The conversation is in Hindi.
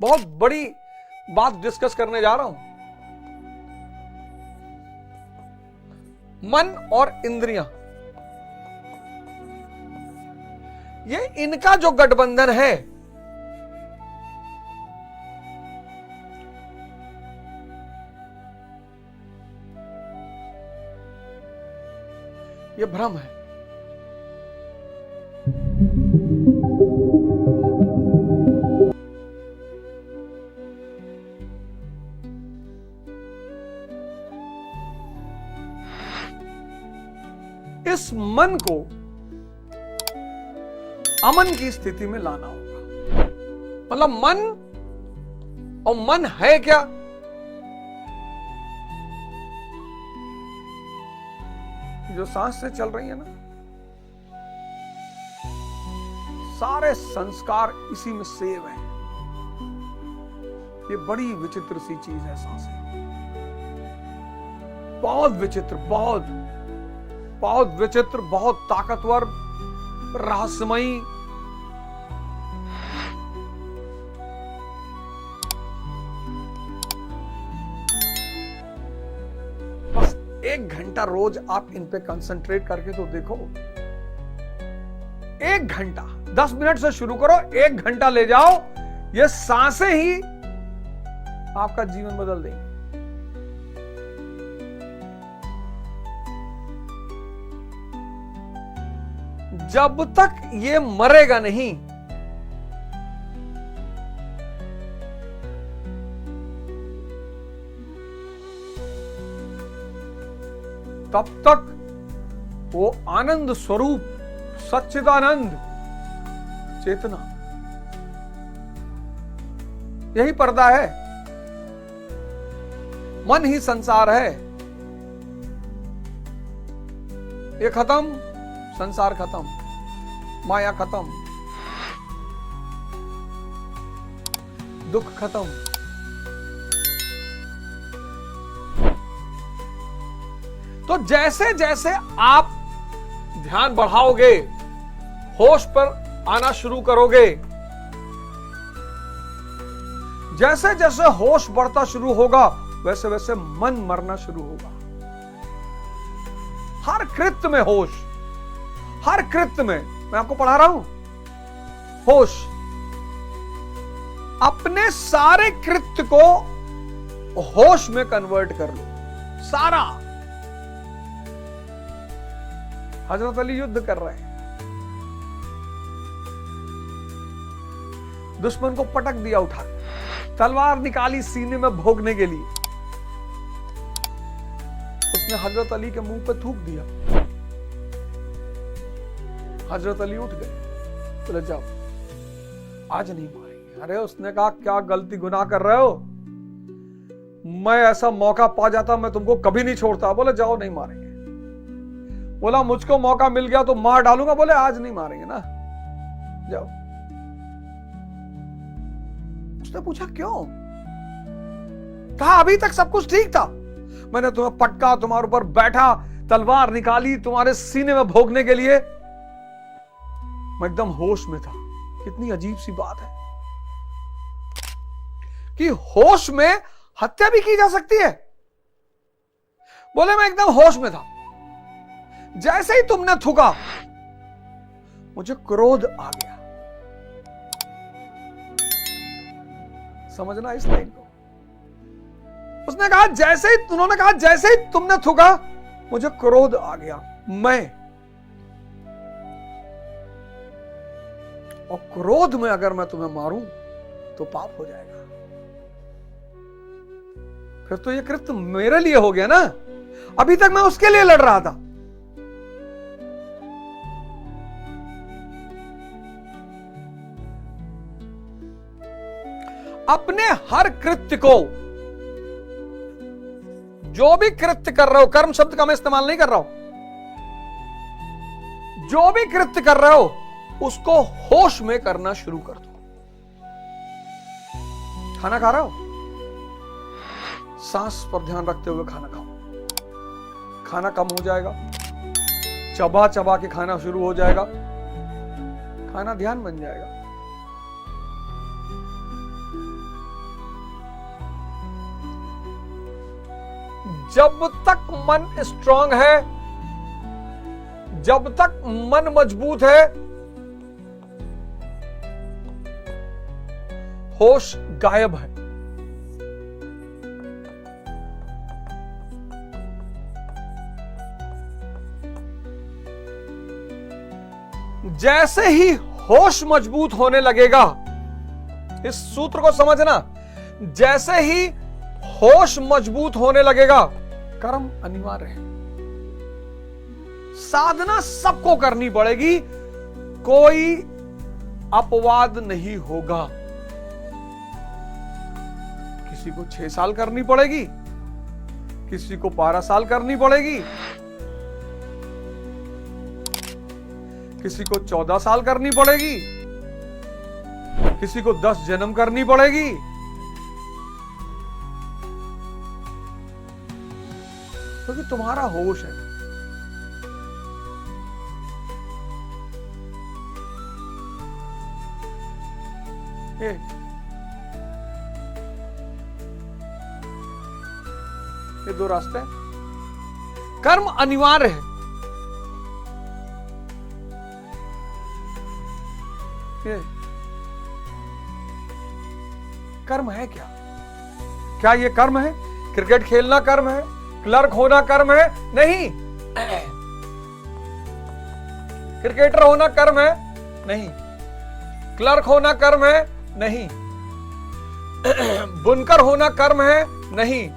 बहुत बड़ी बात डिस्कस करने जा रहा हूं। मन और इंद्रियां, ये इनका जो गठबंधन है, ये भ्रम है। इस मन को अमन की स्थिति में लाना होगा। मतलब मन, और मन है क्या? जो सांस से चल रही है ना, सारे संस्कार इसी में सेव हैं। ये बड़ी विचित्र सी चीज है सांसें, बहुत विचित्र, बहुत विचित्र, बहुत ताकतवर, रहस्यमयी। बस 1 घंटा रोज आप इन पे कंसंट्रेट करके तो देखो। 1 घंटा, 10 मिनट से शुरू करो, 1 घंटा ले जाओ, ये सांसें ही आपका जीवन बदल देंगे। जब तक ये मरेगा नहीं, तब तक वो आनंद स्वरूप, सच्चिदानंद चेतना, यही पर्दा है। मन ही संसार है। ये खत्म, संसार खत्म, माया खत्म, दुख खत्म। तो जैसे जैसे आप ध्यान बढ़ाओगे, होश पर आना शुरू करोगे, जैसे जैसे होश बढ़ता शुरू होगा, वैसे वैसे मन मरना शुरू होगा। हर कृत्य में होश, हर कृत्य में, मैं आपको पढ़ा रहा हूं, होश। अपने सारे कृत्य को होश में कन्वर्ट कर लो, सारा। हजरत अली युद्ध कर रहे हैं, दुश्मन को पटक दिया उठा, तलवार निकाली सीने में भोगने के लिए, उसने हजरत अली के मुंह पे थूक दिया। हजरत अली उठ गए, बोले जाओ, आज नहीं मारेंगे। अरे उसने कहा क्या गलती गुनाह कर रहे हो, मैं ऐसा मौका पा जाता मैं तुमको कभी नहीं छोड़ता। बोले जाओ, नहीं मारेंगे। बोला मुझको मौका मिल गया तो मार डालूंगा। बोले आज नहीं मारेंगे ना, जाओ। उसने पूछा क्यों? कहा अभी तक सब कुछ ठीक था, मैंने तुम्हें पटका, तुम्हारे ऊपर बैठा, तलवार निकाली तुम्हारे सीने में भोगने के लिए, मैं एकदम होश में था। कितनी अजीब सी बात है कि होश में हत्या भी की जा सकती है। बोले मैं एकदम होश में था, जैसे ही तुमने थूका मुझे क्रोध आ गया। समझना इस लाइन को। उसने कहा जैसे ही, उन्होंने कहा जैसे ही तुमने थूका मुझे क्रोध आ गया, और क्रोध में अगर मैं तुम्हें मारूं तो पाप हो जाएगा। फिर तो ये कृत्य मेरे लिए हो गया ना, अभी तक मैं उसके लिए लड़ रहा था। अपने हर कृत्य को, जो भी कृत्य कर रहे हो, कर्म शब्द का मैं इस्तेमाल नहीं कर रहा हूं, जो भी कृत्य कर रहे हो उसको होश में करना शुरू कर दो। खाना खा रहे हो, सांस पर ध्यान रखते हुए खाना खाओ। खाना कम हो जाएगा, चबा चबा के खाना शुरू हो जाएगा, खाना ध्यान बन जाएगा। जब तक मन स्ट्रांग है, जब तक मन मजबूत है, होश गायब है। जैसे ही होश मजबूत होने लगेगा, इस सूत्र को समझना, जैसे ही होश मजबूत होने लगेगा, कर्म अनिवार्य है। साधना सबको करनी पड़ेगी, कोई अपवाद नहीं होगा। किसी को 6 साल करनी पड़ेगी, किसी को 12 साल करनी पड़ेगी, किसी को 14 साल करनी पड़ेगी, किसी को 10 जन्म करनी पड़ेगी। क्योंकि तुम्हारा होश है। ये 2 रास्ते हैं। कर्म अनिवार्य है। कर्म है क्या? क्या ये कर्म है? क्रिकेट खेलना कर्म है? क्लर्क होना कर्म है? नहीं। क्रिकेटर होना कर्म है? नहीं। क्लर्क होना कर्म है? नहीं। बुनकर होना कर्म है? नहीं।